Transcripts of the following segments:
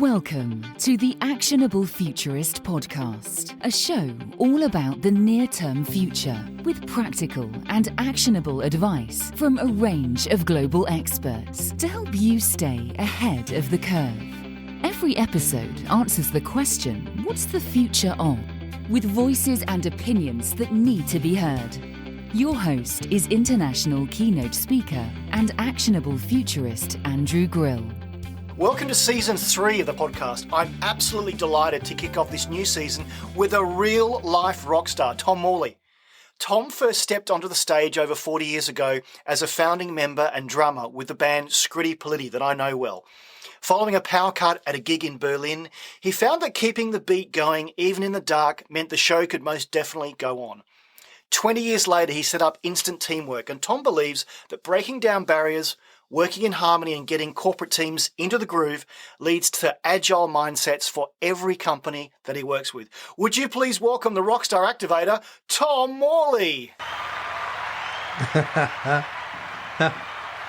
Welcome to the Actionable Futurist podcast, a show all about the near-term future with practical and actionable advice from a range of global experts to help you stay ahead of the curve. Every episode answers the question, what's the future of? With voices and opinions that need to be heard. Your host is international keynote speaker and actionable futurist Andrew Grill. Welcome to Season 3 of the podcast. I'm absolutely delighted to kick off this new season with a real-life rock star, Tom Morley. Tom first stepped onto the stage over 40 years ago as a founding member and drummer with the band Scritti Politti that I know well. Following a power cut at a gig in Berlin, he found that keeping the beat going even in the dark meant the show could most definitely go on. 20 years later, he set up Instant Teamwork, and Tom believes that breaking down barriers, working in harmony and getting corporate teams into the groove leads to agile mindsets for every company that he works with. Would you please welcome the Rockstar Activator, Tom Morley?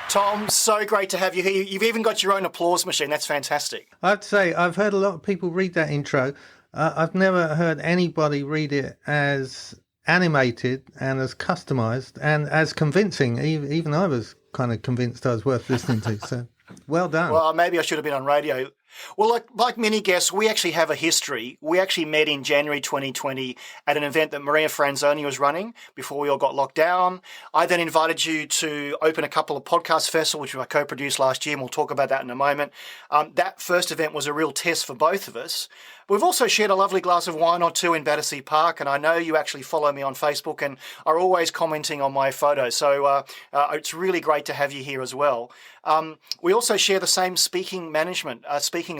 Tom, so great to have you here. You've even got your own applause machine. That's fantastic. I'd say I've heard a lot of people read that intro. I've never heard anybody read it as animated and as customized and as convincing. Even I was kind of convinced I was worth listening to. So well done. Well, maybe I should have been on radio. Well, like many guests, we actually have a history. We actually met in January 2020 at an event that Maria Franzoni was running before we all got locked down. I then invited you to open a couple of podcast festivals, which I co-produced last year, and we'll talk about that in a moment. That first event was a real test for both of us. We've also shared a lovely glass of wine or two in Battersea Park, and I know you actually follow me on Facebook and are always commenting on my photos. So it's really great to have you here as well. We also share the same speaking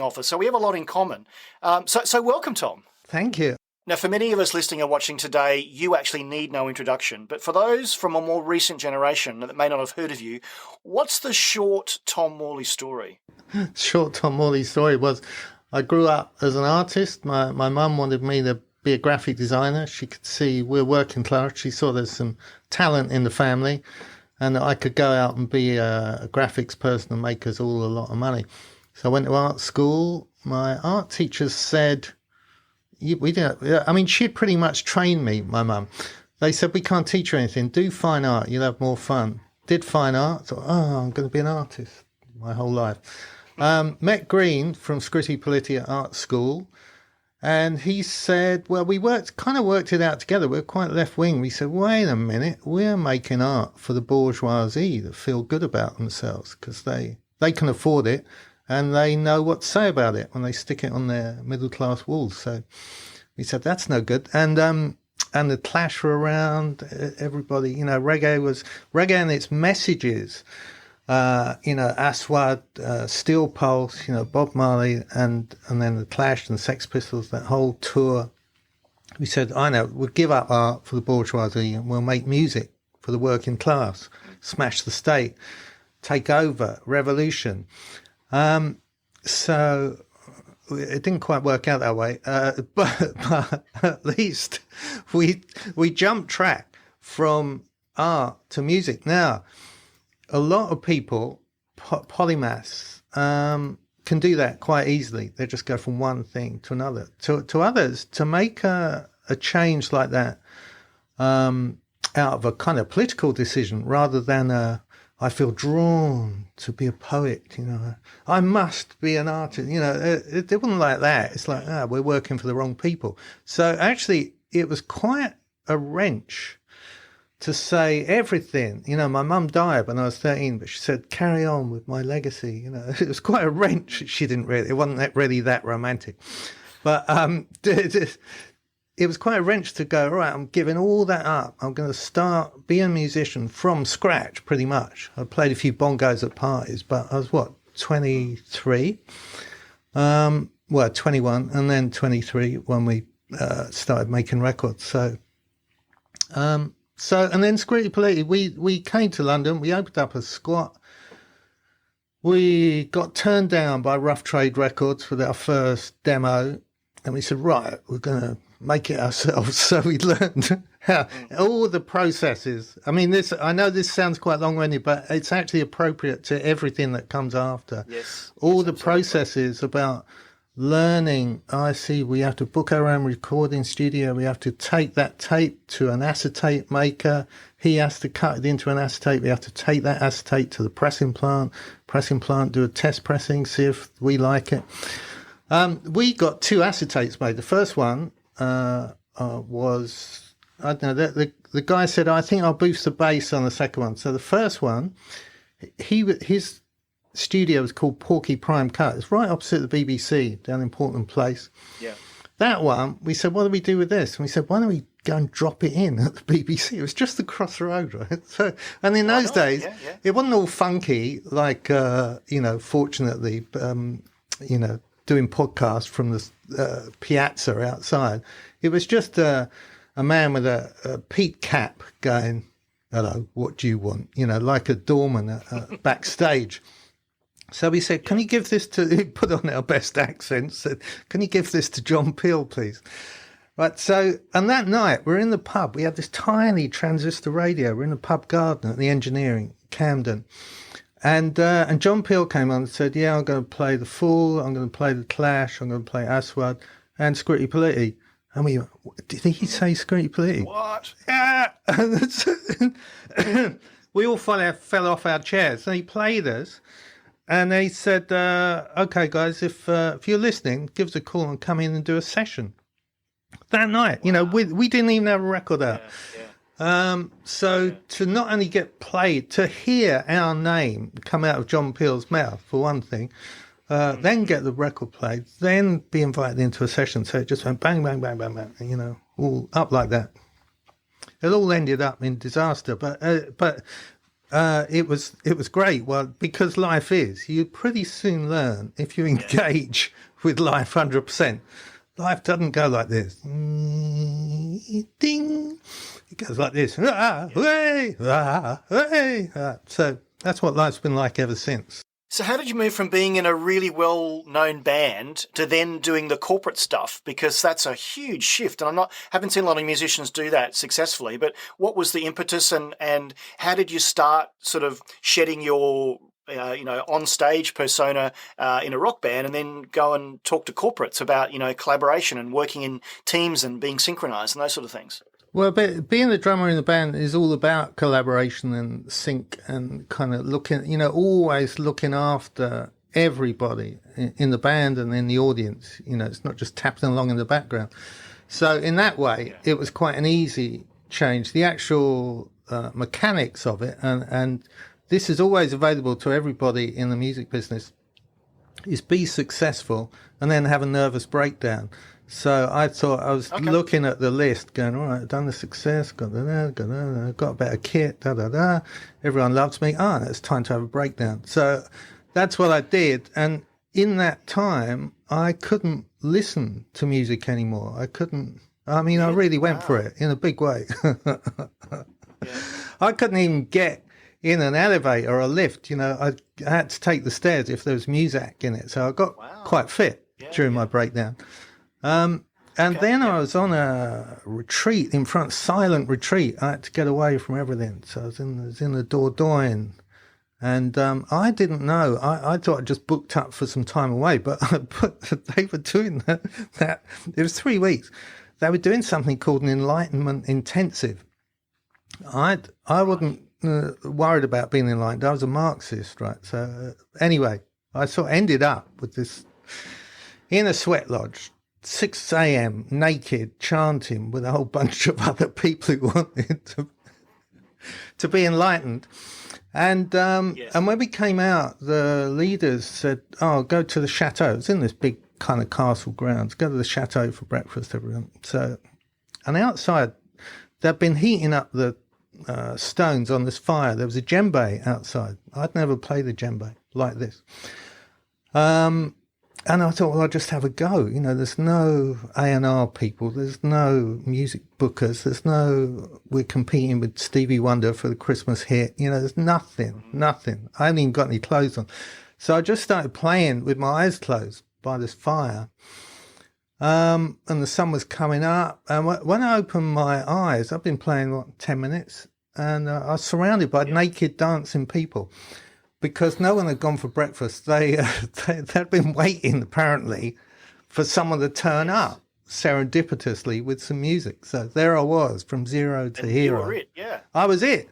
office, so we have a lot in common. So welcome, Tom. Thank you. Now, for many of us listening or watching today, you actually need no introduction. But for those from a more recent generation that may not have heard of you, what's the short Tom Morley story? Short Tom Morley story was I grew up as an artist. My mum wanted me to be a graphic designer. She could see we're working class. She saw there's some talent in the family and that I could go out and be a graphics person and make us all a lot of money. So I went to art school. My art teachers said, she'd pretty much trained me, my mum. They said, we can't teach you anything. Do fine art. You'll have more fun. Did fine art. Thought, I'm going to be an artist my whole life. Met Green from Scritti Politti at art school. And he said, well, we worked it out together. We're quite left wing. We said, wait a minute. We're making art for the bourgeoisie that feel good about themselves because they can afford it. And they know what to say about it when they stick it on their middle-class walls. So we said, that's no good. And the Clash were around, everybody, reggae and its messages, Aswad, Steel Pulse, Bob Marley, and then the Clash and Sex Pistols, that whole tour. We said, I know, we'll give up art for the bourgeoisie and we'll make music for the working class, smash the state, take over, revolution. So it didn't quite work out that way, but at least we jumped track from art to music. Now, a lot of people, polymaths, can do that quite easily. They just go from one thing to another. To others, to make a change like that out of a kind of political decision rather than I feel drawn to be a poet, I must be an artist, it wasn't like that. It's like, we're working for the wrong people. So actually, it was quite a wrench to say everything. My mum died when I was 13, but she said, carry on with my legacy. It was quite a wrench. It wasn't really that romantic. But it was quite a wrench to go, right, I'm giving all that up. I'm going to start being a musician from scratch, pretty much. I played a few bongos at parties, but I was, 23? 21, and then 23 when we started making records. So, and then Scritti Politti, we came to London. We opened up a squat. We got turned down by Rough Trade Records with our first demo. And we said, right, we're going to make it ourselves. So we learned how all the processes. I know this sounds quite long-winded, but it's actually appropriate to everything that comes after. Yes. All the processes about learning, I see we have to book our own recording studio. We have to take that tape to an acetate maker. He has to cut it into an acetate. We have to take that acetate to the pressing plant. Pressing plant, do a test pressing, see if we like it. We got 2 acetates made. The first one was, I don't know, the guy said, I think I'll boost the bass on the second one. So the first one, his studio was called Porky Prime Cut. It's right opposite the BBC down in Portland Place. Yeah. That one, we said, what do we do with this? And we said, why don't we go and drop it in at the BBC? It was just across the road, right? So, and in those days, it wasn't all funky like, fortunately, doing podcasts from the piazza outside. It was just a man with a peak cap going, hello, what do you want? Like a doorman backstage. So we said, can you give this to, put on our best accents, said, can you give this to John Peel, please? Right, so, and that night, we're in the pub. We had this tiny transistor radio. We're in the pub garden at the Engineering, Camden. And John Peel came on and said, yeah, I'm going to play The Fool, I'm going to play The Clash, I'm going to play Aswad, and Scritti Politti. And we went, did he say Scritti Politti? What? Yeah! We all fell off our chairs. And he played us. And they said, okay, guys, if you're listening, give us a call and come in and do a session. That night, wow. We didn't even have a record out. To not only get played, to hear our name come out of John Peel's mouth, for one thing, then get the record played, then be invited into a session. So it just went bang, bang, bang, bang, bang, all up like that. It all ended up in disaster, but it was great. Well, because life is, you pretty soon learn if you engage with life 100%. Life doesn't go like this. Ding. It goes like this. So that's what life's been like ever since. So how did you move from being in a really well-known band to then doing the corporate stuff? Because that's a huge shift, and haven't seen a lot of musicians do that successfully. But what was the impetus, and how did you start sort of shedding your on-stage persona in a rock band, and then go and talk to corporates about collaboration and working in teams and being synchronized and those sort of things? Well, but being the drummer in the band is all about collaboration and sync and kind of always looking after everybody in the band and in the audience. It's not just tapping along in the background. So in that way, it was quite an easy change. The actual mechanics of it, and this is always available to everybody in the music business, is be successful and then have a nervous breakdown. So I thought, I was looking at the list going, all right, I've done the success, got a better kit, everyone loves me. It's time to have a breakdown. So that's what I did. And in that time, I couldn't listen to music anymore. I really went for it in a big way. I couldn't even get in an elevator or a lift. I had to take the stairs if there was music in it. So I got quite fit during my breakdown. Then I was on a retreat silent retreat. I had to get away from everything. So I was in the Dordogne, and I didn't know. I thought I just booked up for some time away, but they were doing that. It was 3 weeks. They were doing something called an enlightenment intensive. I wasn't worried about being enlightened. I was a Marxist, right? So anyway, I sort of ended up with this in a sweat lodge. 6 a.m. naked, chanting with a whole bunch of other people who wanted to be enlightened. And when we came out, the leaders said, go to the chateau. It's in this big kind of castle grounds. Go to the chateau for breakfast, everyone. So, and outside, they'd been heating up the stones on this fire. There was a djembe outside. I'd never played a djembe like this. And I thought, well, I'll just have a go. There's no A&R people. There's no music bookers. We're competing with Stevie Wonder for the Christmas hit. There's nothing. I hadn't even got any clothes on. So I just started playing with my eyes closed by this fire. And the sun was coming up. And when I opened my eyes, I've been playing, 10 minutes. And I was surrounded by naked dancing people. Because no one had gone for breakfast. They'd been waiting, apparently, for someone to turn up serendipitously with some music. So there I was, from zero to hero. You were it, yeah. I was it.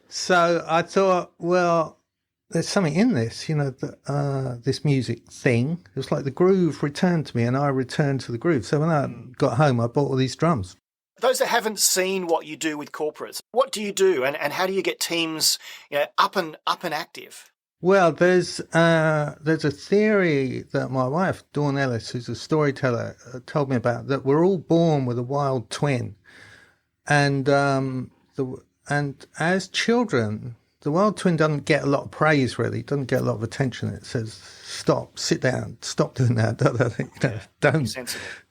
So I thought, well, there's something in this, this music thing. It was like the groove returned to me and I returned to the groove. So when I got home, I bought all these drums. Those that haven't seen what you do with corporates, what do you do and how do you get teams up and active? Well, there's a theory that my wife, Dawn Ellis, who's a storyteller, told me about, that we're all born with a wild twin. And as children, the wild twin doesn't get a lot of praise, really. It doesn't get a lot of attention. It says, stop, sit down, stop doing that.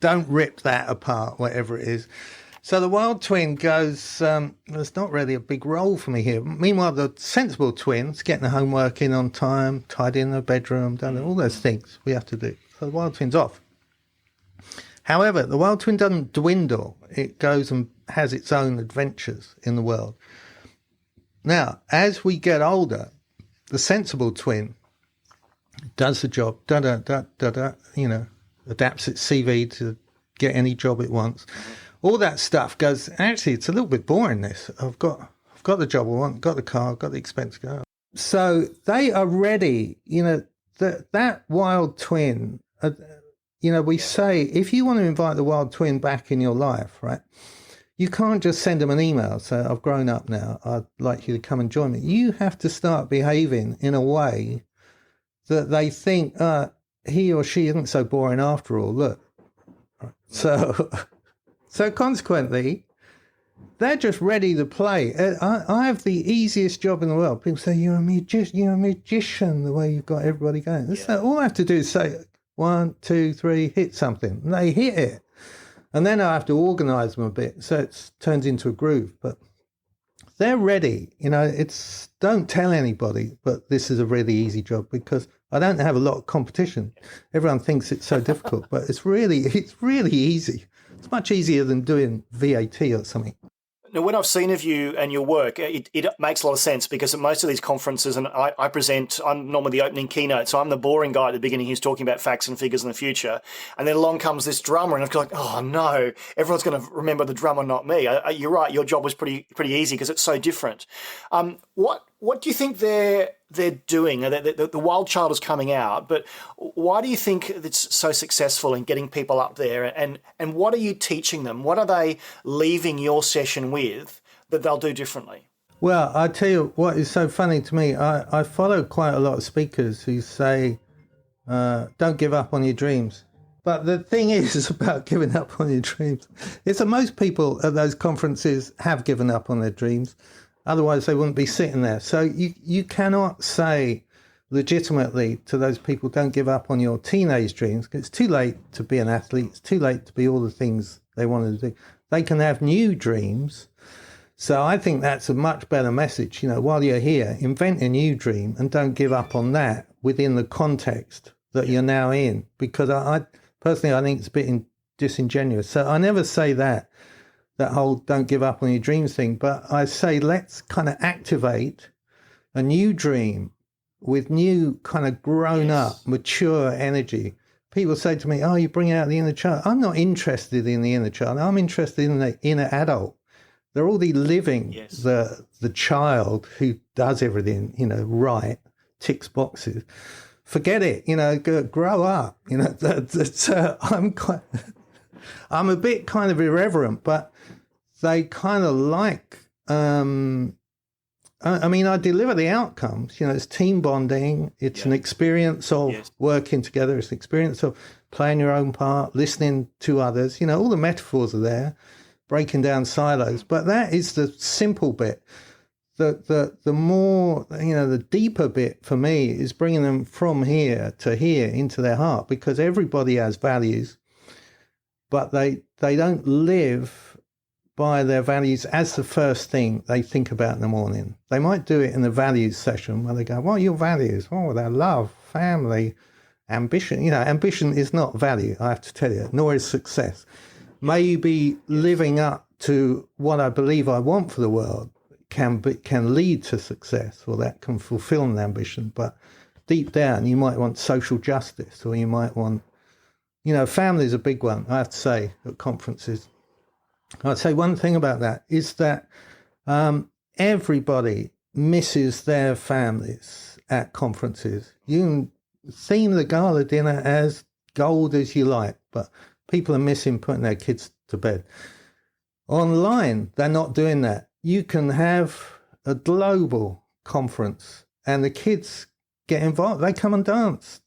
Don't rip that apart, whatever it is. So the wild twin goes, there's not really a big role for me here. Meanwhile, the sensible twin's getting the homework in on time, tidying the bedroom, done all those things we have to do. So the wild twin's off. However, the wild twin doesn't dwindle. It goes and has its own adventures in the world. Now, as we get older, the sensible twin does the job, adapts its CV to get any job it wants. All that stuff goes, actually, it's a little bit boring, this. I've got the job I want, got the car, got the expense to go. So they are ready, that wild twin, we say, if you want to invite the wild twin back in your life, right, you can't just send them an email, say, I've grown up now, I'd like you to come and join me. You have to start behaving in a way that they think, he or she isn't so boring after all, look. So consequently, they're just ready to play. I have the easiest job in the world. People say, you're a magician, the way you've got everybody going. So all I have to do is say, 1, 2, 3, hit something. And they hit it. And then I have to organise them a bit, so it turns into a groove. But they're ready. It's don't tell anybody, but this is a really easy job because I don't have a lot of competition. Everyone thinks it's so difficult, but it's really easy. It's much easier than doing VAT or something. Now, when I've seen of you and your work, it makes a lot of sense because at most of these conferences, and I present, I'm normally the opening keynote, so I'm the boring guy at the beginning who's talking about facts and figures in the future. And then along comes this drummer, and I'm like, oh no, everyone's going to remember the drummer, not me. You're right, your job was pretty easy because it's so different. What do you think they're doing? The Wild Child is coming out, but why do you think it's so successful in getting people up there? And what are you teaching them? What are they leaving your session with that they'll do differently? Well, I tell you what is so funny to me. I follow quite a lot of speakers who say, don't give up on your dreams. But the thing is about giving up on your dreams is that most people at those conferences have given up on their dreams. Otherwise, they wouldn't be sitting there. So you cannot say legitimately to those people, don't give up on your teenage dreams, because it's too late to be an athlete. It's too late to be all the things they wanted to do. They can have new dreams. So I think that's a much better message. While you're here, invent a new dream and don't give up on that within the context that you're now in. Because I personally, I think it's a bit disingenuous. So I never say that whole don't give up on your dreams thing, but I say let's kind of activate a new dream with new kind of grown up, mature energy. People say to me, oh, you bring out the inner child. I'm not interested in the inner child. I'm interested in the inner adult. They're already living the child who does everything, right, ticks boxes. Forget it, grow up. I'm a bit kind of irreverent, but they kind of like, I deliver the outcomes. It's team bonding. It's an experience of working together. It's an experience of playing your own part, listening to others. All the metaphors are there, breaking down silos. But that is the simple bit. The more, the deeper bit for me is bringing them from here to here into their heart, because everybody has values, but they don't live by their values as the first thing they think about in the morning. They might do it in the values session where they go, what are your values? Oh, they're love, family, ambition. Ambition is not value, I have to tell you, nor is success. Maybe living up to what I believe I want for the world can lead to success, or that can fulfill an ambition. But deep down, you might want social justice, or you might want family is a big one, I have to say, at conferences. I'd say one thing about that is that everybody misses their families at conferences. You can theme the gala dinner as gold as you like, but people are missing putting their kids to bed. Online, they're not doing that. You can have a global conference and the kids get involved. They come and dance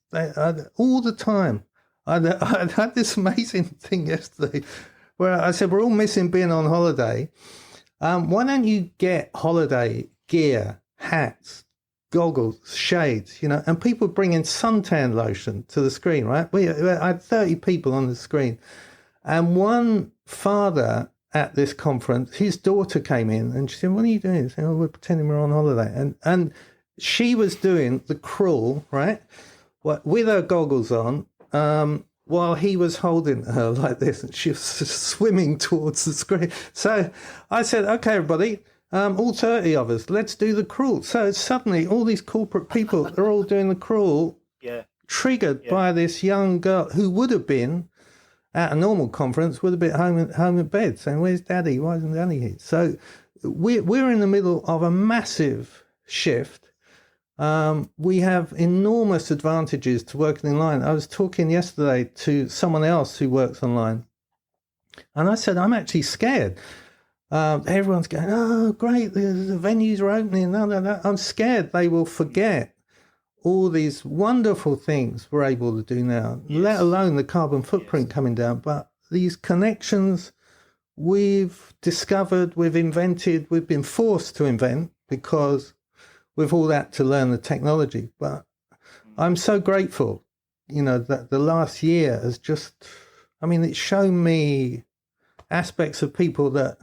all the time. I had this amazing thing yesterday where I said, we're all missing being on holiday. Why don't you get holiday gear, hats, goggles, shades, and people bringing suntan lotion to the screen, right? I had 30 people on the screen. And one father at this conference, his daughter came in and she said, what are you doing? He said, we're pretending we're on holiday. And she was doing the crawl, right? With her goggles on, while he was holding her like this, and she was swimming towards the screen. So I said, okay, everybody, all 30 of us, let's do the crawl. So suddenly all these corporate people, they're all doing the crawl, triggered by this young girl who would have been at a normal conference, would have been home in bed saying, where's Daddy? Why isn't Daddy here? So we're in the middle of a massive shift. We have enormous advantages to working online. I was talking yesterday to someone else who works online, and I said, I'm actually scared. Everyone's going, oh, great, the venues are opening. No. I'm scared they will forget all these wonderful things we're able to do now, let alone the carbon footprint coming down. But these connections we've discovered, we've invented, we've been forced to invent because with all that to learn the technology. But I'm so grateful, that the last year has it's shown me aspects of people that,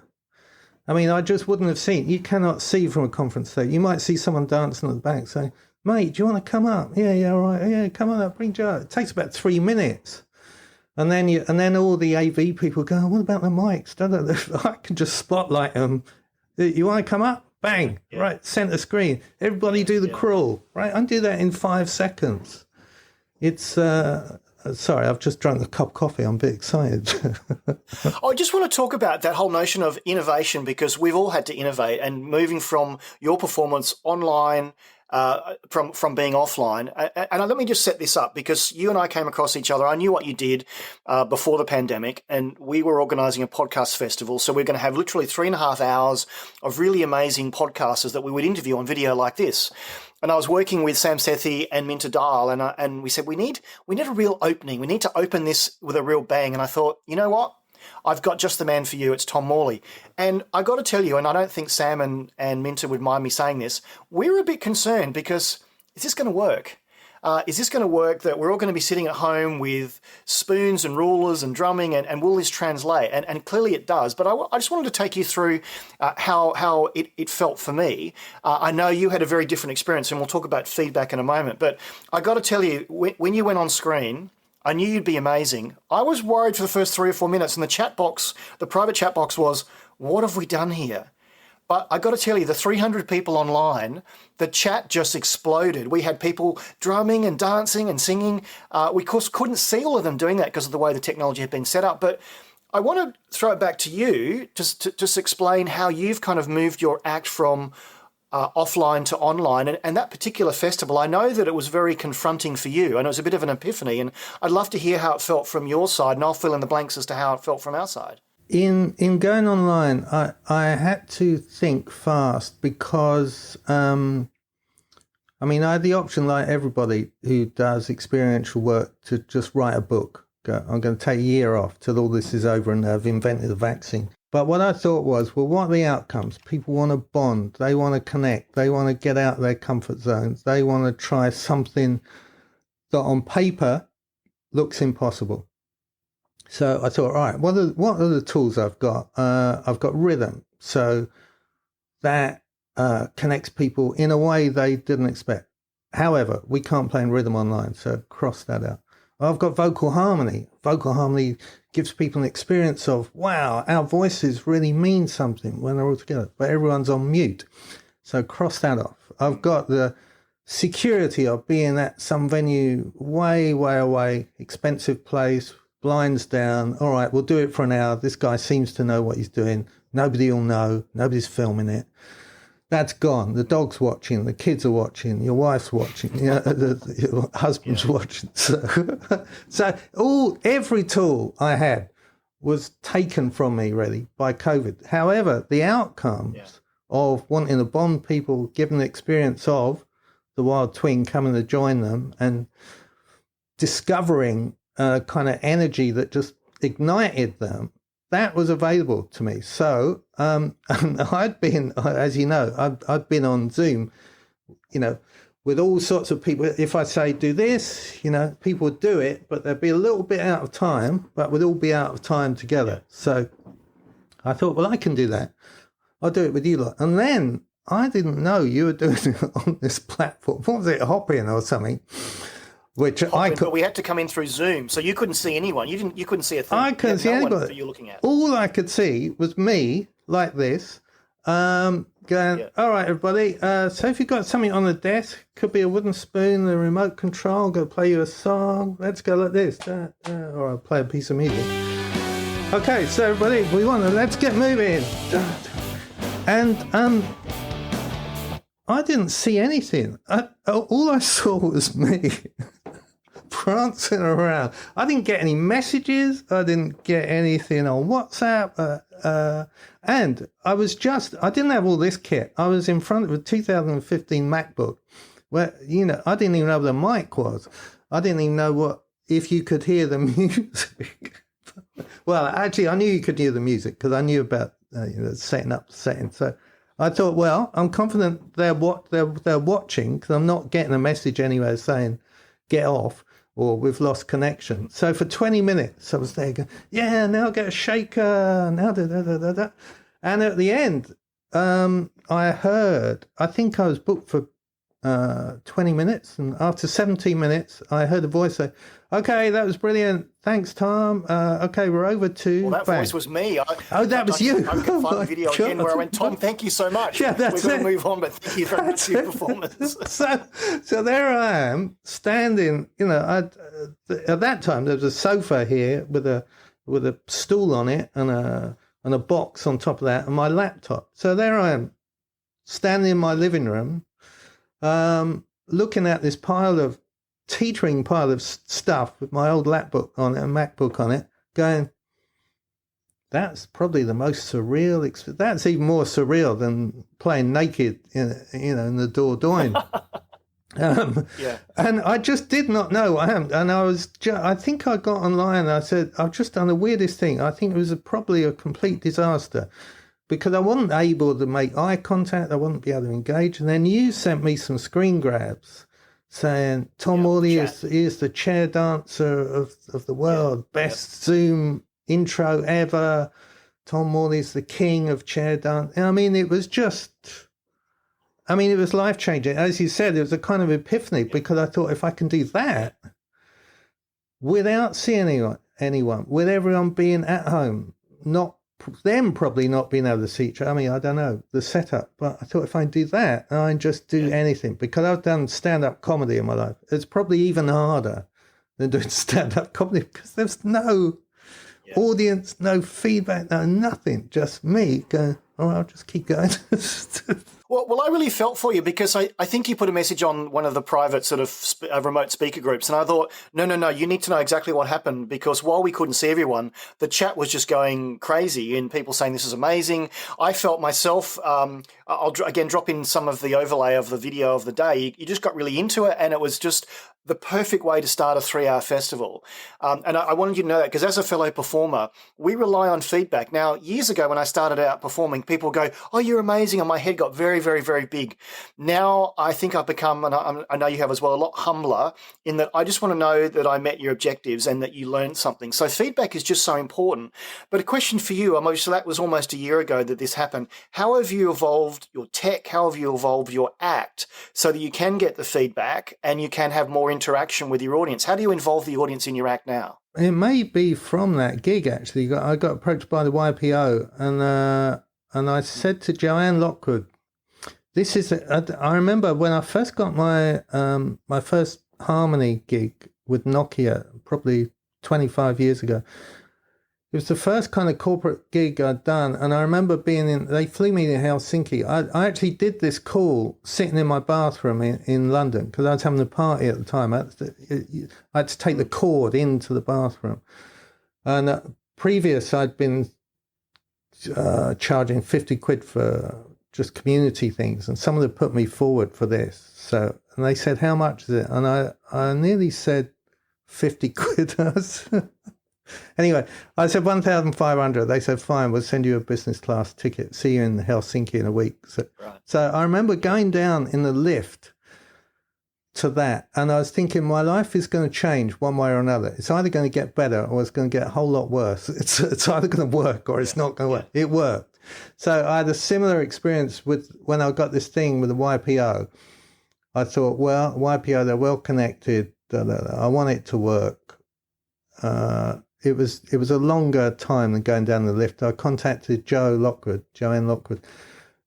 I just wouldn't have seen. You cannot see from a conference stage. You might see someone dancing at the back saying, mate, do you want to come up? Yeah, all right. Yeah, come on up, bring Joe. It takes about 3 minutes. And then all the AV people go, what about the mics? I can just spotlight them. You want to come up? Bang, right, center screen. Everybody do the crawl, right? I do that in 5 seconds. It's, sorry, I've just drunk a cup of coffee. I'm a bit excited. I just want to talk about that whole notion of innovation, because we've all had to innovate, and moving from your performance online from being offline. And let me just set this up, because you and I came across each other. I knew what you did before the pandemic, and we were organising a podcast festival. So we're going to have literally 3.5 hours of really amazing podcasters that we would interview on video like this. And I was working with Sam Sethi and Minter Dial, and we said, we need a real opening. We need to open this with a real bang. And I thought, you know what? I've got just the man for you. It's Tom Morley. And I got to tell you, and I don't think Sam and Minter would mind me saying this, we're a bit concerned, because is this going to work? Is this going to work that we're all going to be sitting at home with spoons and rulers and drumming, and will this translate? And clearly it does. But I just wanted to take you through how it felt for me. I know you had a very different experience, and we'll talk about feedback in a moment. But I got to tell you, when you went on screen, I knew you'd be amazing. I was worried for the first 3 or 4 minutes, and the private chat box was, what have we done here? But I got to tell you, the 300 people online, the chat just exploded. We had people drumming and dancing and singing. We, of course, couldn't see all of them doing that because of the way the technology had been set up. But I want to throw it back to you to just explain how you've kind of moved your act from offline to online. And that particular festival, I know that it was very confronting for you, and it was a bit of an epiphany. And I'd love to hear how it felt from your side, and I'll fill in the blanks as to how it felt from our side. In going online, I had to think fast, because I had the option, like everybody who does experiential work, to just write a book. I'm going to take a year off till all this is over and I've invented a vaccine. But what I thought was, well, what are the outcomes? People want to bond. They want to connect. They want to get out of their comfort zones. They want to try something that on paper looks impossible. So I thought, all right, what are the tools I've got? I've got rhythm. So that connects people in a way they didn't expect. However, we can't play in rhythm online, so cross that out. I've got vocal harmony. Vocal harmony gives people an experience of, wow, our voices really mean something when they're all together, but everyone's on mute. So cross that off. I've got the security of being at some venue way, way away, expensive place, blinds down. All right, we'll do it for an hour. This guy seems to know what he's doing. Nobody will know. Nobody's filming it. That's gone. The dog's watching. The kids are watching. Your wife's watching. Your husband's watching. So every tool I had was taken from me, really, by COVID. However, the outcomes of wanting to bond people, give them the experience of the wild twin coming to join them and discovering a kind of energy that just ignited them, that was available to me. So and I'd been, as you know, I've been on Zoom, with all sorts of people. If I say do this, people would do it, but they'd be a little bit out of time, but we'd all be out of time together. So I thought, well, I can do that. I'll do it with you lot. And then I didn't know you were doing it on this platform. What was it, Hop-In or something? Which I could, but we had to come in through Zoom, so you couldn't see anyone. You couldn't see a thing. I couldn't see anybody that you're looking at. All I could see was me like this, going, all right, everybody. So if you've got something on the desk, could be a wooden spoon, the remote control, I'm going to play you a song. Let's go like this, or I'll play a piece of music. Okay, so everybody, let's get moving. And I didn't see anything. All I saw was me prancing around. I didn't get any messages. I didn't get anything on WhatsApp. And I didn't have all this kit. I was in front of a 2015 MacBook where, I didn't even know what the mic was. I didn't even know if you could hear the music. Well, actually, I knew you could hear the music because I knew about setting up the setting. So I thought, well, I'm confident they're watching because I'm not getting a message anywhere saying get off or we've lost connection. So for 20 minutes, I was there going, now I'll get a shaker, now da. And at the end, I think I was booked for 20 minutes. And after 17 minutes, I heard a voice say, okay, that was brilliant. Thanks, Tom. Okay, we're over to... Well, that voice was me. That was you. I can find the video again where I went, Tom, thank you so much. Yeah, that's We're going to move on, but thank you very much for your performance. So there I am, standing, at that time, there was a sofa here with a stool on it and a box on top of that and my laptop. So there I am, standing in my living room, looking at this teetering pile of stuff with my old MacBook on it, and MacBook on it, going, that's probably the most surreal experience. That's even more surreal than playing naked, in the Dordogne. And I just did not know what happened. And I think I got online and I said, I've just done the weirdest thing. I think it was probably a complete disaster because I wasn't able to make eye contact. I wouldn't be able to engage. And then you sent me some screen grabs saying Tom Morley is the chair dancer of the world, best Zoom intro ever. Tom Morley's the king of chair dance. I mean, it was life-changing. As you said, it was a kind of epiphany because I thought if I can do that without seeing anyone, with everyone being at home, them probably not being able to see each other. I mean, I don't know, the setup. But I thought if I do that, I can just do anything. Because I've done stand-up comedy in my life. It's probably even harder than doing stand-up comedy because there's no audience, no feedback, no nothing. Just me going, all right, I'll just keep going. Well, I really felt for you because I think you put a message on one of the private sort of remote speaker groups, and I thought, no, you need to know exactly what happened because while we couldn't see everyone, the chat was just going crazy and people saying this is amazing. I felt myself, I'll again drop in some of the overlay of the video of the day. You just got really into it, and it was just the perfect way to start a 3-hour festival. And I wanted you to know that because as a fellow performer, we rely on feedback. Now, years ago when I started out performing, people go, oh, you're amazing. And my head got very, very, very big. Now I think I've become, and I know you have as well, a lot humbler in that I just want to know that I met your objectives and that you learned something. So feedback is just so important. But a question for you, so that was almost a year ago that this happened. How have you evolved your tech? How have you evolved your act so that you can get the feedback and you can have more interaction with your audience? How do you involve the audience in your act now? It may be from that gig, actually. I got approached by the YPO and I said to Joanne Lockwood, This is, I remember when I first got my my first harmony gig with Nokia, probably 25 years ago. It was the first kind of corporate gig I'd done, and I remember they flew me to Helsinki. I actually did this call sitting in my bathroom in London, because I was having a party at the time. I had to take the cord into the bathroom. And previous, I'd been charging 50 quid for just community things, and someone had put me forward for this. So, and they said, how much is it? And I nearly said 50 quid. Anyway, I said 1,500. They said, fine, we'll send you a business class ticket. See you in Helsinki in a week. So I remember going down in the lift to that, and I was thinking, my life is going to change one way or another. It's either going to get better or it's going to get a whole lot worse. It's either going to work or it's not going to work. It worked. So I had a similar experience with when I got this thing with the YPO. I thought, well, YPO, they're well connected. I want it to work. It was a longer time than going down the lift. I contacted Joanne Lockwood,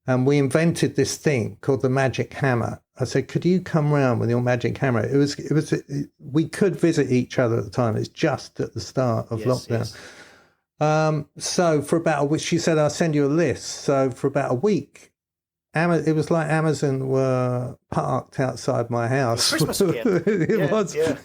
and we invented this thing called the magic hammer. I said, could you come round with your magic hammer? We could visit each other at the time. It's just at the start of lockdown. Yes. So for about a week, she said, I'll send you a list. So for about a week, it was like Amazon were parked outside my house. Christmas again. It was. Yeah.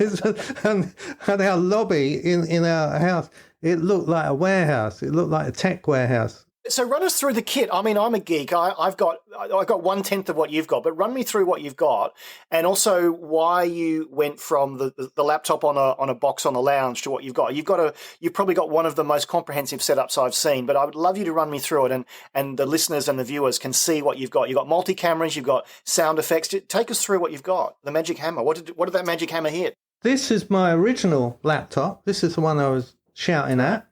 And our lobby in our house, it looked like a warehouse. It looked like a tech warehouse. So run us through the kit. I mean, I'm a geek. I've got 1/10 of what you've got, but run me through what you've got, and also why you went from the laptop on a box on the lounge to what you've got. You've probably got one of the most comprehensive setups I've seen, but I would love you to run me through it, and the listeners and the viewers can see what you've got. You've got multi cameras, you've got sound effects. Take us through what you've got. The magic hammer. What did that magic hammer hit? This is my original laptop. This is the one I was shouting at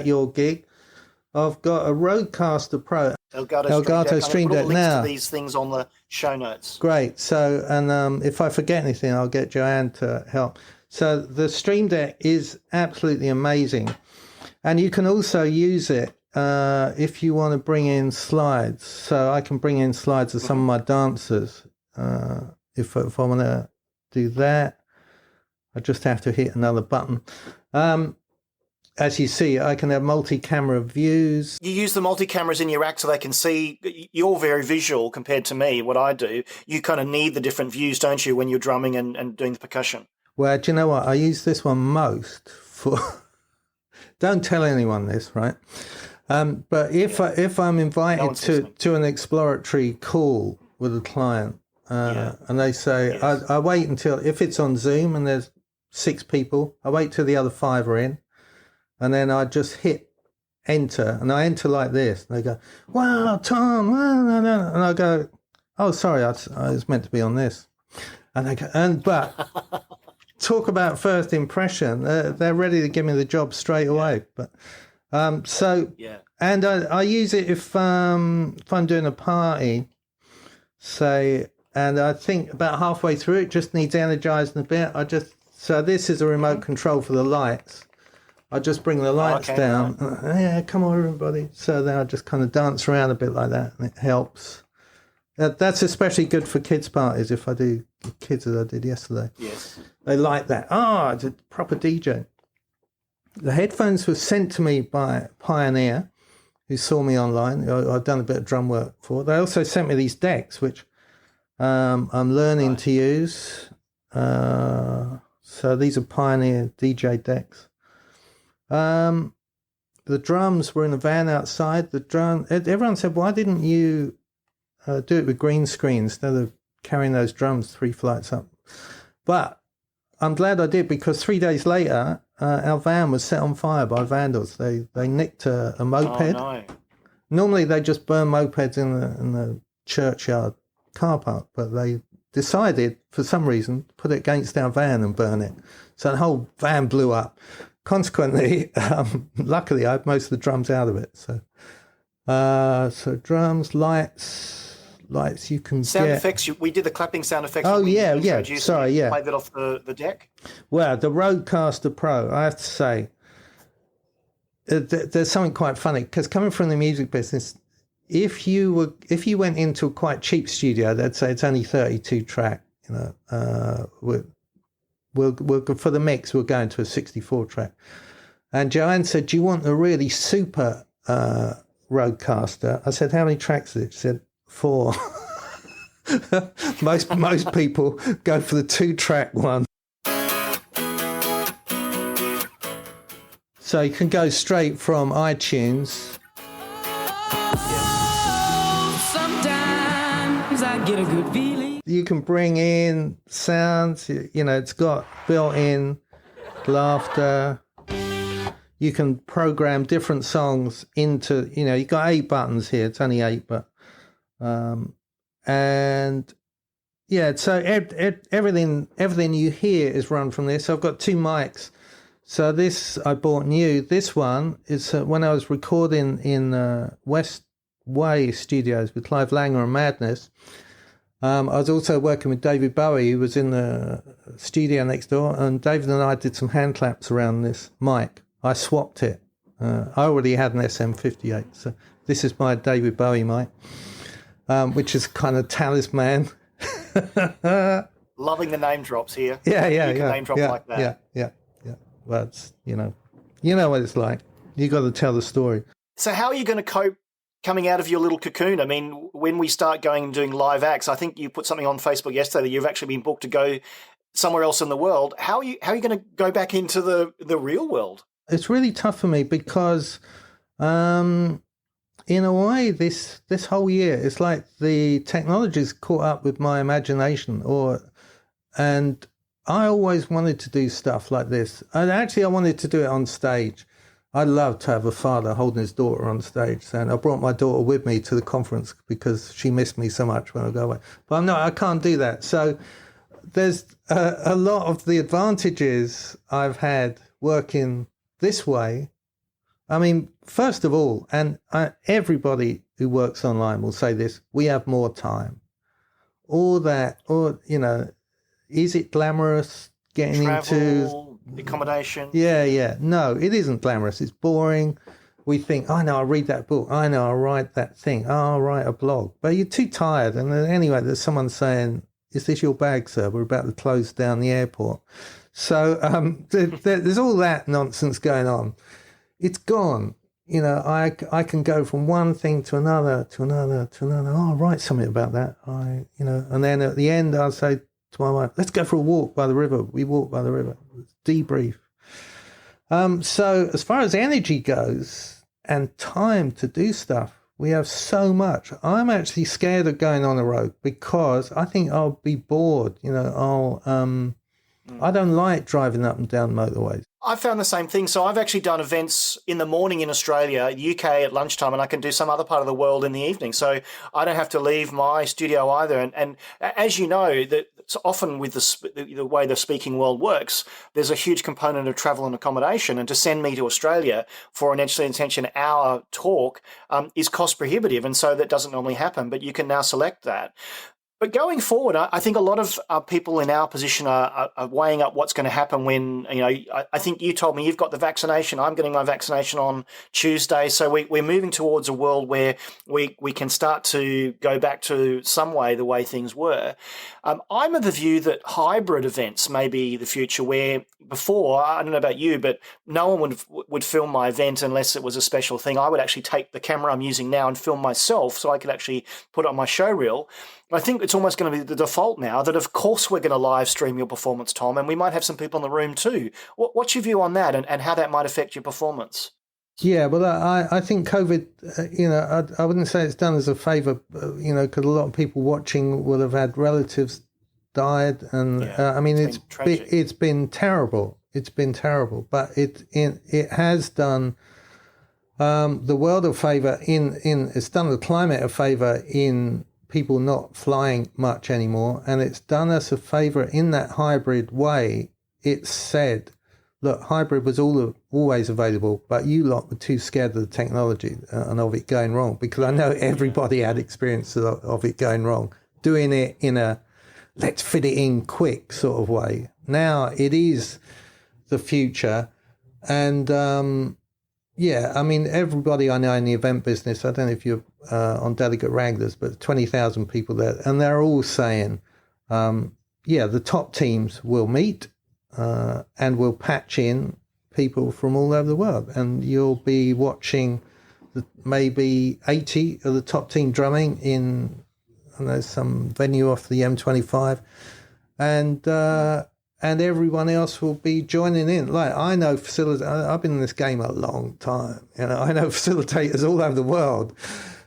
your gig. I've got a Rodecaster Pro. Elgato Stream Deck now. To these things on the show notes. Great. So, and if I forget anything, I'll get Joanne to help. So the Stream Deck is absolutely amazing. And you can also use it if you want to bring in slides. So I can bring in slides of some of my dancers. If I want to do that, I just have to hit another button. As you see, I can have multi-camera views. You use the multi-cameras in your act so they can see. You're very visual compared to me, what I do. You kind of need the different views, don't you, when you're drumming and doing the percussion? Well, do you know what? I use this one most for... Don't tell anyone this, right? But if I'm invited to an exploratory call with a client, and they say, I wait until... If it's on Zoom and there's 6 people, I wait till the other 5 are in. And then I just hit enter, and I enter like this. And they go, wow, Tom, and I go, oh, sorry, I was meant to be on this. And they go, but talk about first impression. They're ready to give me the job straight away. But and I use it if I'm doing a party, say, and I think about halfway through it just needs energizing a bit. So this is a remote control for the lights. I just bring the lights down. Right. Yeah, come on, everybody. So then I just kind of dance around a bit like that, and it helps. That's especially good for kids' parties, if I do kids as I did yesterday. Yes. They like that. It's a proper DJ. The headphones were sent to me by Pioneer, who saw me online. I've done a bit of drum work for. They also sent me these decks, which I'm learning to use. So these are Pioneer DJ decks. The drums were in the van outside. Everyone said, why didn't you do it with green screen instead of carrying those drums 3 flights up? But I'm glad I did, because 3 days later, our van was set on fire by vandals. They nicked a moped. Oh, no. Normally they just burn mopeds in the churchyard car park, but they decided for some reason to put it against our van and burn it. So the whole van blew up. Consequently, luckily, I had most of the drums out of it. So drums, lights you can sound effects. We did the clapping sound effects. Oh yeah. Sorry, yeah. Played that off the deck. Well, the Rodecaster Pro, I have to say, there's something quite funny, because coming from the music business, if you went into a quite cheap studio, they'd say it's only 32 track. We'll for the mix, we'll go into a 64 track. And Joanne said, "Do you want a really super Rodecaster?" I said, "How many tracks is it?" She said, 4. most people go for the 2-track one. So you can go straight from iTunes. Sometimes I get a good feeling. You can bring in sounds. It's got built-in laughter. You can program different songs into. You've got 8 buttons here. It's only 8, but and yeah. So everything you hear is run from this. So I've got 2 mics. So this I bought new. This one is when I was recording in West Way Studios with Clive Langer and Madness. I was also working with David Bowie, who was in the studio next door, and David and I did some hand claps around this mic. I swapped it. I already had an SM58, so this is my David Bowie mic, which is kind of talisman. Loving the name drops here. Yeah. Name drop like that. Yeah. Well, it's, you know what it's like. You got to tell the story. So how are you going to cope coming out of your little cocoon? I mean, when we start going and doing live acts, I think you put something on Facebook yesterday that you've actually been booked to go somewhere else in the world. How are you going to go back into the real world? It's really tough for me because, in a way, this whole year, it's like the technology's caught up with my imagination, and I always wanted to do stuff like this. And actually, I wanted to do it on stage. I'd love to have a father holding his daughter on stage saying, "I brought my daughter with me to the conference because she missed me so much when I go away." But I can't do that. So there's a lot of the advantages I've had working this way. I mean, first of all, and everybody who works online will say this, we have more time. Is it glamorous getting Travel, accommodation? Yeah. No, it isn't glamorous. It's boring. We think, I know, I'll read that book. I know, I'll write that thing. Oh, I'll write a blog. But you're too tired. And then anyway, there's someone saying, "Is this your bag, sir? We're about to close down the airport." So there's all that nonsense going on. It's gone. I can go from one thing to another, to another, to another. Oh, I'll write something about that. And then at the end, I'll say to my wife, "Let's go for a walk by the river." We walk by the river. Debrief. So as far as energy goes and time to do stuff, we have so much. I'm actually scared of going on the road because I think I'll be bored. I don't like driving up and down motorways. I found the same thing. So I've actually done events in the morning in Australia, UK at lunchtime, and I can do some other part of the world in the evening. So I don't have to leave my studio either. And as you know, that often with the way the speaking world works, there's a huge component of travel and accommodation. And to send me to Australia for an intention hour talk is cost prohibitive. And so that doesn't normally happen, but you can now select that. But going forward, I think a lot of people in our position are weighing up what's going to happen when, I think you told me you've got the vaccination. I'm getting my vaccination on Tuesday. So we're moving towards a world where we can start to go back to some way the way things were. I'm of the view that hybrid events may be the future, where before, I don't know about you, but no one would film my event unless it was a special thing. I would actually take the camera I'm using now and film myself so I could actually put it on my show reel. I think it's almost going to be the default now that, of course, we're going to live stream your performance, Tom, and we might have some people in the room too. What's your view on that and how that might affect your performance? Yeah, well, I think COVID, I wouldn't say it's done as a favour, because a lot of people watching will have had relatives died, and it's been terrible. It's been terrible, but it has done the world a favour. It's done the climate a favour in people not flying much anymore, and it's done us a favour in that hybrid way. It said, look, hybrid was always available, but you lot were too scared of the technology and of it going wrong, because I know everybody had experience of it going wrong, doing it in a let's fit it in quick sort of way. Now it is the future, and Yeah, I mean, everybody I know in the event business, I don't know if you're on Delegate Wranglers, but 20,000 people there, and they're all saying, the top teams will meet and will patch in people from all over the world, and you'll be watching maybe 80 of the top team drumming in, I don't know, some venue off the M25, and everyone else will be joining in. Like, I know I've been in this game a long time. I know facilitators all over the world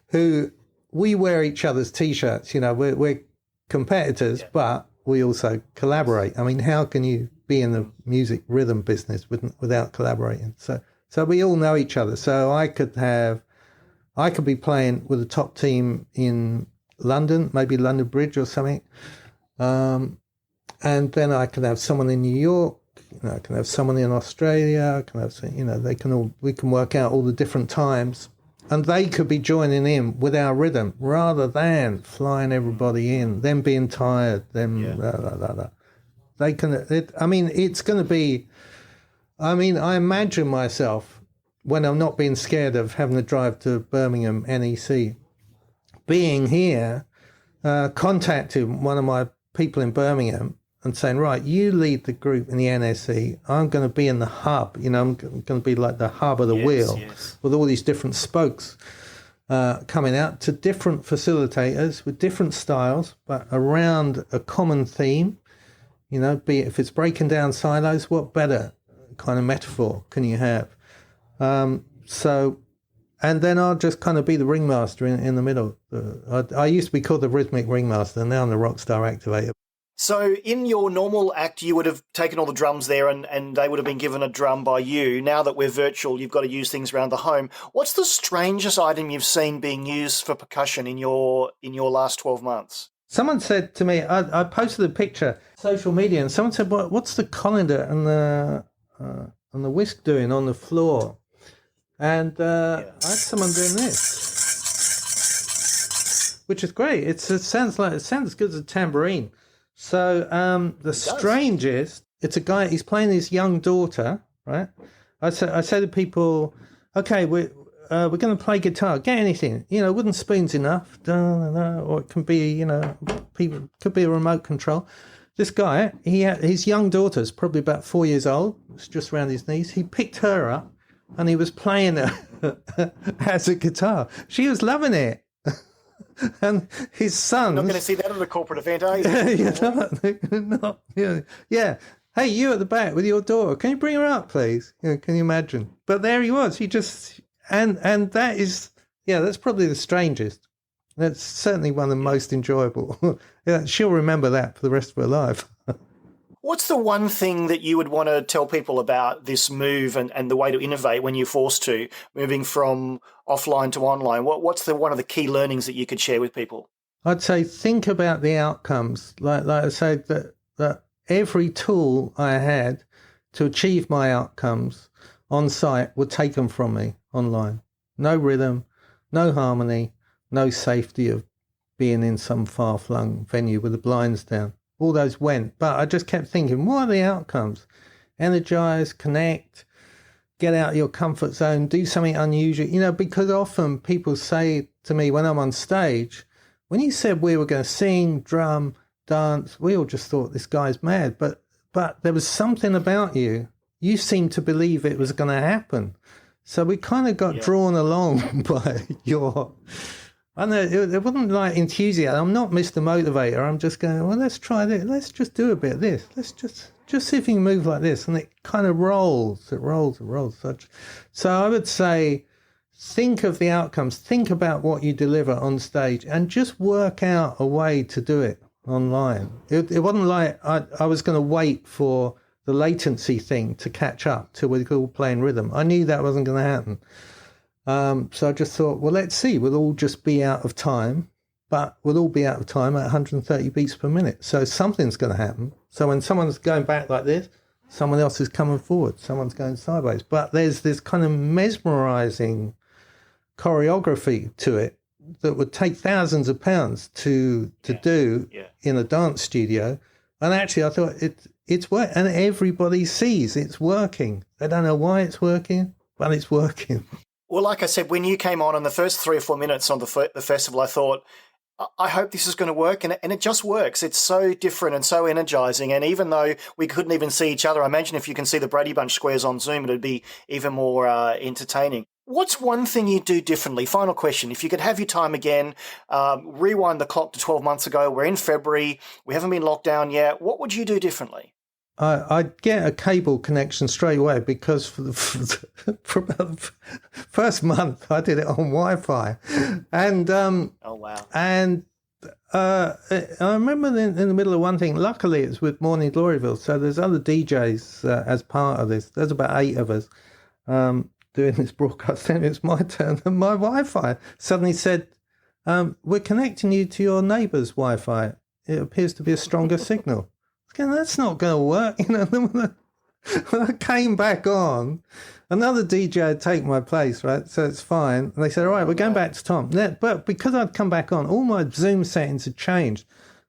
who we wear each other's T-shirts. We're competitors, but we also collaborate. I mean, how can you be in the music rhythm business without collaborating? So we all know each other. So I could be playing with a top team in London, maybe London Bridge or something. And then I can have someone in New York, I can have someone in Australia, I can have, we can work out all the different times, and they could be joining in with our rhythm rather than flying everybody in, them being tired, They can, it's going to be, I imagine myself when I'm not being scared of having to drive to Birmingham NEC, being here, contacting one of my people in Birmingham and saying, right, you lead the group in the NSE. I'm going to be in the hub. I'm going to be like the hub of the wheel with all these different spokes coming out to different facilitators with different styles, but around a common theme. Be it if it's breaking down silos, what better kind of metaphor can you have? And then I'll just kind of be the ringmaster in the middle. I used to be called the rhythmic ringmaster, and now I'm the Rockstar Activator. So in your normal act, you would have taken all the drums there and they would have been given a drum by you. Now that we're virtual, you've got to use things around the home. What's the strangest item you've seen being used for percussion in your last 12 months? Someone said to me, I posted a picture social media, and someone said, what's the colander and the whisk doing on the floor? And I had someone doing this, which is great. It sounds as good as a tambourine. So strangest, it's a guy, he's playing his young daughter, right? I say to people, okay, we're going to play guitar. Get anything, wooden spoon's enough. Or it can be, people could be a remote control. This guy, his young daughter's probably about 4 years old. It's just around his knees. He picked her up and he was playing her as a guitar. She was loving it. And his son. Not going to see that at a corporate event, are you? Yeah. Hey, you at the back with your daughter. Can you bring her up, please? Can you imagine? But there he was. He just and that is that's probably the strangest. That's certainly one of the most enjoyable. She'll remember that for the rest of her life. What's the one thing that you would want to tell people about this move and the way to innovate when you're forced to, moving from offline to online? What's one of the key learnings that you could share with people? I'd say think about the outcomes. Like I said, that every tool I had to achieve my outcomes on site were taken from me online. No rhythm, no harmony, no safety of being in some far-flung venue with the blinds down. All those went, but I just kept thinking, what are the outcomes? Energize, connect, get out of your comfort zone, do something unusual. Because often people say to me when I'm on stage, when you said we were going to sing, drum, dance, we all just thought this guy's mad. But there was something about you. You seemed to believe it was going to happen. So we kind of got drawn along by your... I know it wasn't like enthusiasm. I'm not Mr. Motivator. I'm just going, well, let's try this. Let's just do a bit of this. Let's just see if you can move like this. And it kind of rolls. It rolls. So I would say, think of the outcomes. Think about what you deliver on stage and just work out a way to do it online. It wasn't like I was going to wait for the latency thing to catch up till we could all play in rhythm. I knew that wasn't going to happen. So I just thought, well, let's see. We'll all just be out of time, but we'll all be out of time at 130 beats per minute. So something's going to happen. So when someone's going back like this, someone else is coming forward. Someone's going sideways. But there's this kind of mesmerizing choreography to it that would take thousands of pounds to do in a dance studio. And actually, I thought it's work, and everybody sees it's working. They don't know why it's working. but it's working. Well, like I said, when you came on in the first 3 or 4 minutes on the festival, I thought, I hope this is going to work, and it just works. It's so different and so energizing, and even though we couldn't even see each other, I imagine if you can see the Brady Bunch squares on Zoom, it'd be even more entertaining. What's one thing you do differently? Final question. If you could have your time again, rewind the clock to 12 months ago, we're in February, we haven't been locked down yet, what would you do differently? I'd get a cable connection straight away, because for about the first month I did it on Wi-Fi, and oh wow! And I remember in the middle of one thing. Luckily, it's with Morning Gloryville, so there's other DJs as part of this. There's about 8 of us doing this broadcast. And it's my turn, and my Wi-Fi suddenly said, "We're connecting you to your neighbour's Wi-Fi. It appears to be a stronger signal." That's not going to work. When I came back on, another DJ had taken my place, right? So it's fine. And they said, all right, we're going back to Tom. But because I'd come back on, all my Zoom settings had changed.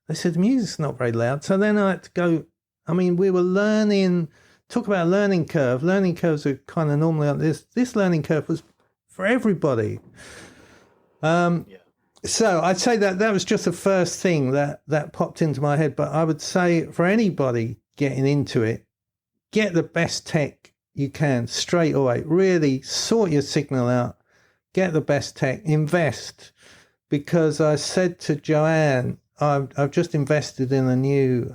They said, the music's not very loud. So then I had to go, we were learning, talk about a learning curve. Learning curves are kind of normally like this. This learning curve was for everybody. So I'd say that was just the first thing that popped into my head. But I would say for anybody getting into it, get the best tech you can straight away. Really sort your signal out. Get the best tech. Invest. Because I said to Joanne, I've just invested in a new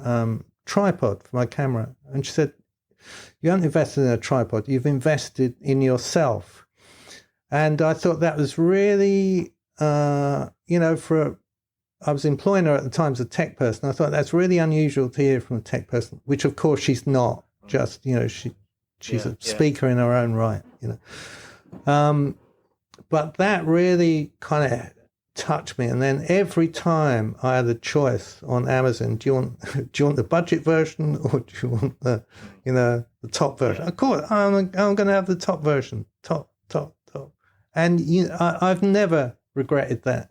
tripod for my camera. And she said, you haven't invested in a tripod. You've invested in yourself. And I thought that was really... I was employing her at the time as a tech person. I thought that's really unusual to hear from a tech person, which of course she's not. Just, she's a speaker in her own right, But that really kind of touched me. And then every time I had a choice on Amazon, do you want the budget version, or do you want the top version? Of course, I'm going to have the top version, top. And I've never regretted that.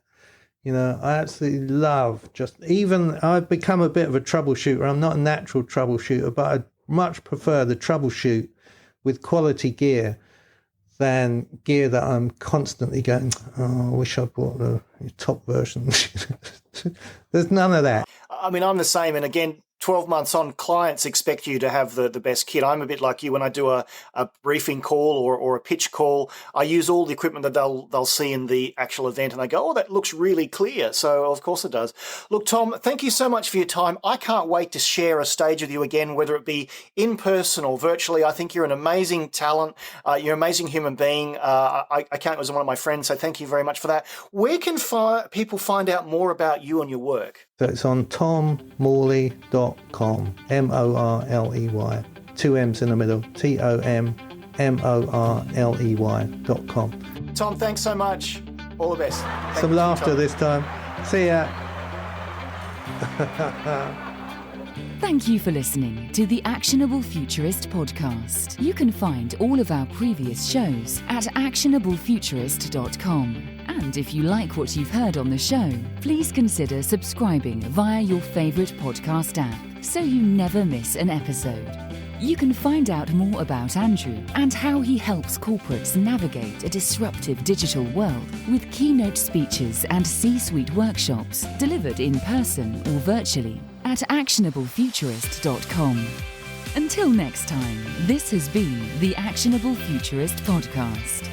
I absolutely love I've become a bit of a troubleshooter. I'm not a natural troubleshooter, but I much prefer the troubleshoot with quality gear than gear that I'm constantly going, I wish I bought the top version. There's none of that. I'm the same. And again, 12 months on, clients expect you to have the best kit. I'm a bit like you. When I do a briefing call or a pitch call, I use all the equipment that they'll see in the actual event, and they go, oh, that looks really clear. So, of course it does. Look, Tom, thank you so much for your time. I can't wait to share a stage with you again, whether it be in person or virtually. I think you're an amazing talent. You're an amazing human being. I count you as one of my friends, so thank you very much for that. Where can people find out more about you and your work? So it's on tommorley.com, Morley, 2 M's in the middle, TOMMORLEY.com. Tom, thanks so much. All the best. Some laughter this time. See ya. Thank you for listening to the Actionable Futurist podcast. You can find all of our previous shows at actionablefuturist.com. And if you like what you've heard on the show, please consider subscribing via your favourite podcast app so you never miss an episode. You can find out more about Andrew and how he helps corporates navigate a disruptive digital world with keynote speeches and C-suite workshops delivered in person or virtually at actionablefuturist.com. Until next time, this has been the Actionable Futurist podcast.